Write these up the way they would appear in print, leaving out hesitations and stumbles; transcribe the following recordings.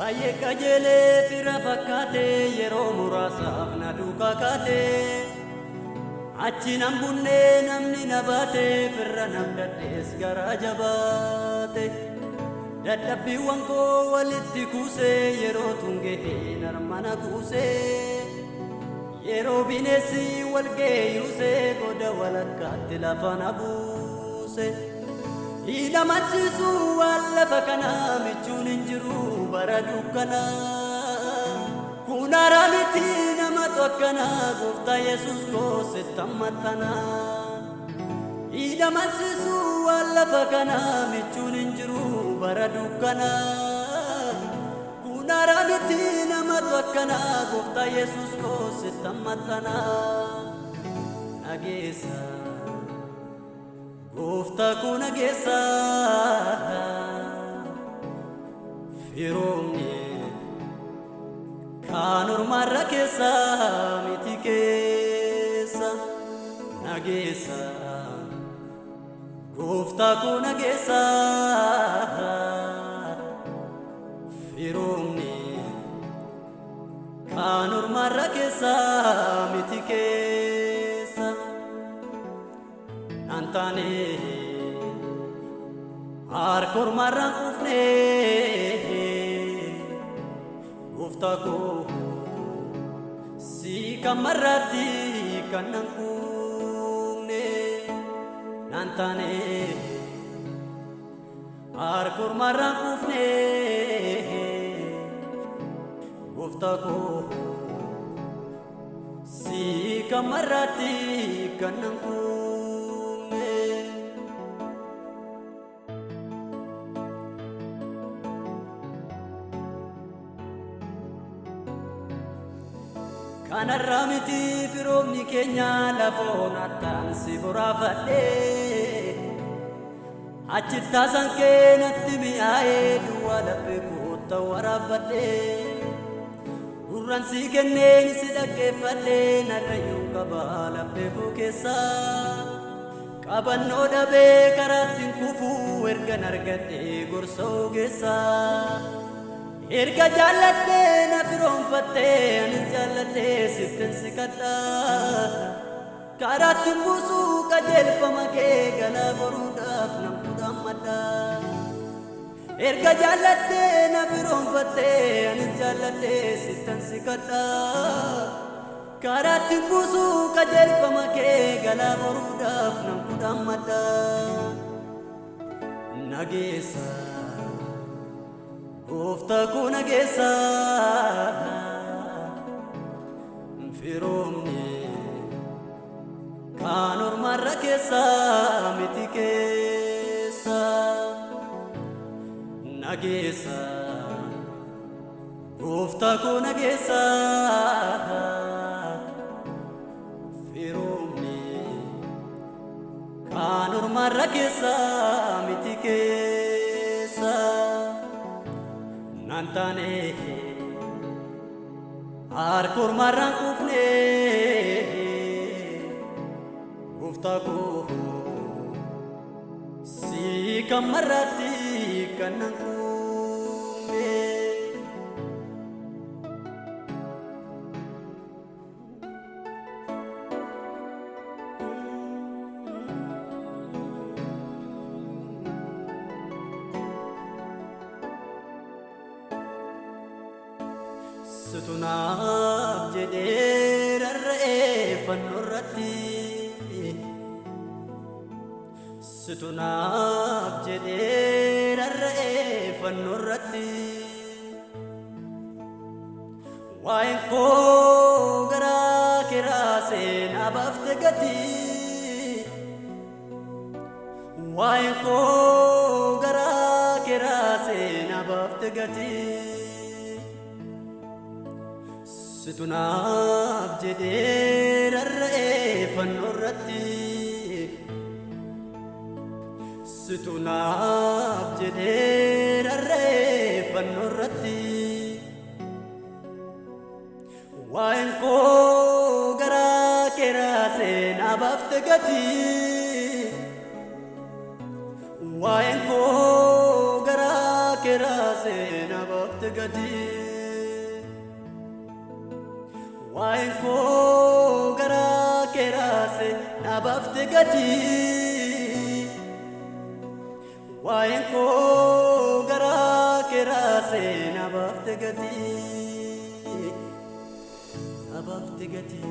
Baay'ee qajeelee fira fakkaatee yeroo muraasaaf na duukaa kaatee achi nan bunnee namni na baatee firra nam dadhees garaa jabaate dadhabbiiwwan koo walitti kuusee yeroo tungee narmana kuusee yeroo bineessi wal geeyyuusee booda walakkaatti lafa na buuse. Ila mansisu wala fakana michuun injiru bara dukkana kunara miti nama tokkana gofta Yesus ko sitamatana. Ila mansisu wala fakana michuun injiru bara dukkana kunara miti nama tokkana gofta Yesus ko sitamatana. Nagesa Gofta kuna gesa firomni kanur marra kesa miti kesa nagesa Gofta kuna gesa firomni kanur marra kesa miti kesa Antane harkor marang ufne Gofta ko si kamarati kanang ufne Antane harkor marang ufne Gofta ko si kamarati kanang ufne Kanarra miti firomni keenya lafoonattaan si boraafadhee achitti sankee natti mi'aayee duwwaa laphee koota waraabadhee gurraan si kenneen si dhaggeeffadhee narrayyuu qabaa laphee koo keessaa qabannoo dhabee karaattiin kufuu ergan argadhee gorsa ogeessaa. Erga jaaladhe na firoonfatte anis jaaladhe sittin si kadha karaatti buusuu qajeelfama kee galaa boruudhaaf nan kudhammadha. Erga jaaladhe na firoonfatte anis jaaladhe sittin si kadha karaatti buusuu qajeelfama kee galaa boruudhaaf nan kudhammadha. Nageessa Gofta kuna gesa firomni kanur marra kesa miti kesa nagesa Gofta kuna gesa firomni kanur marra kesa miti kesa Nantane harkor marang ufne Gofta ko si kamarati kanang ufne Sutunaaf jedhee rarra'ee fannoorratti Sutunaaf jedhee rarra'ee fannoorratti Waa'een koo garaa kiraasee na baafte gatii Waa'een koo garaa kiraasee na baafte gatii Sutunaaf jedhee rarra'ee fannoorratti Sutunaaf jedhee rarra'ee fannoorratti Waa'een koo garaa kiraasee na baafte gatii Waa'een koo garaa kiraasee na baafte bafte gati wain ko gara kerase na bafte gati wain ko gara kerase na bafte gati abafte gati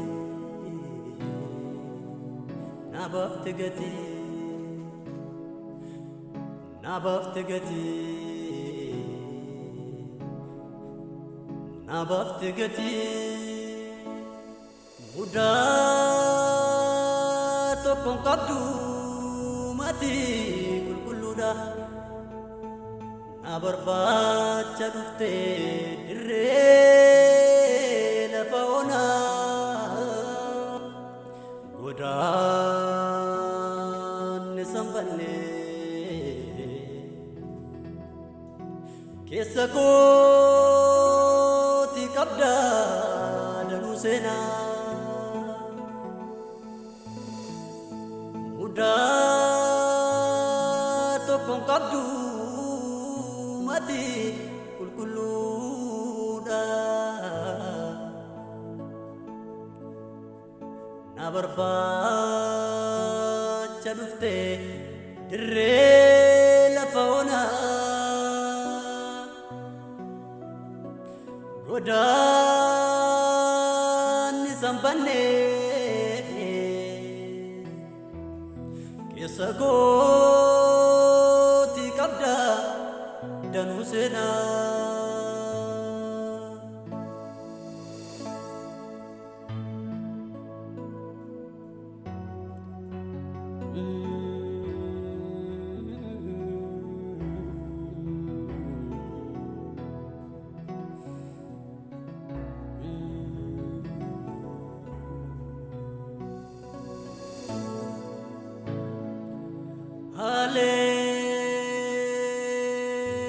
na bafte gati na bafte gati na bafte gati muda to konkabdu mati kulkuluda na barbacha dufte dire la fauna godan sambanne kesa ko ti kabda dalu sena muda to konkabdu mati kulkuluda na barbacha dufte dire la fauna godan sambanne kesa goti kabda danu sena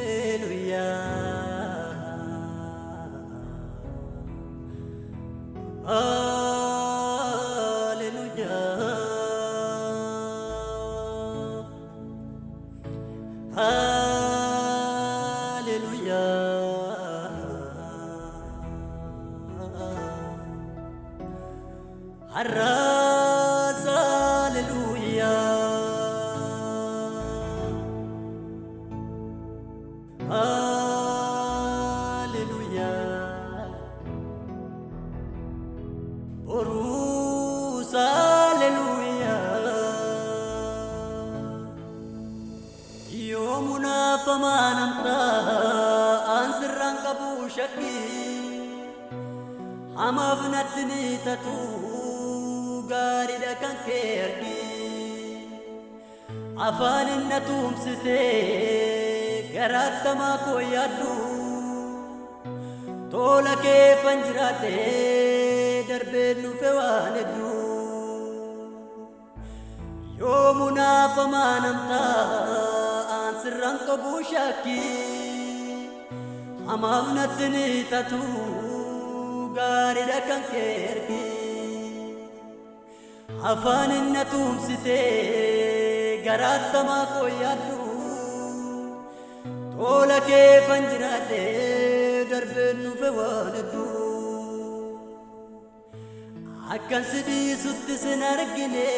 Hallelujah, Hallelujah, Hallelujah, Arras Hallelujah. Hallelujah, Borus Hallelujah, Yomuna famanamta ansirran qabu shakki amafnatni tatu garida kan kergi afanin natum site garatama ko yadu tola ke fanjrate darbe nu fewanedu yomuna famanamta ansirran qabu shaki amamnatni tatu garida kan kergi afanin natum site garatama ko yadu tola ke fanjrate darbe nu fewanedu akkan sidi sutti sinargine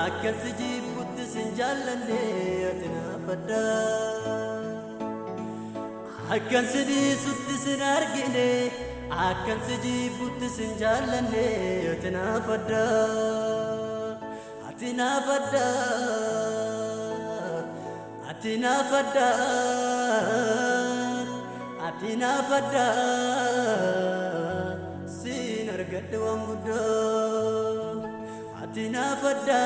akkan siji putti sinjallanne atina fadda akkan sidi sutti sinargine akkan siji putti sinjallanne atina fadda atina fadda atina fadda atina fadda sinar gadwan gudda atina fadda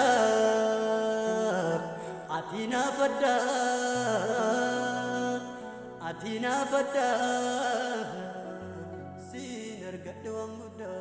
atina fadda atina fadda sinar gadwan gudda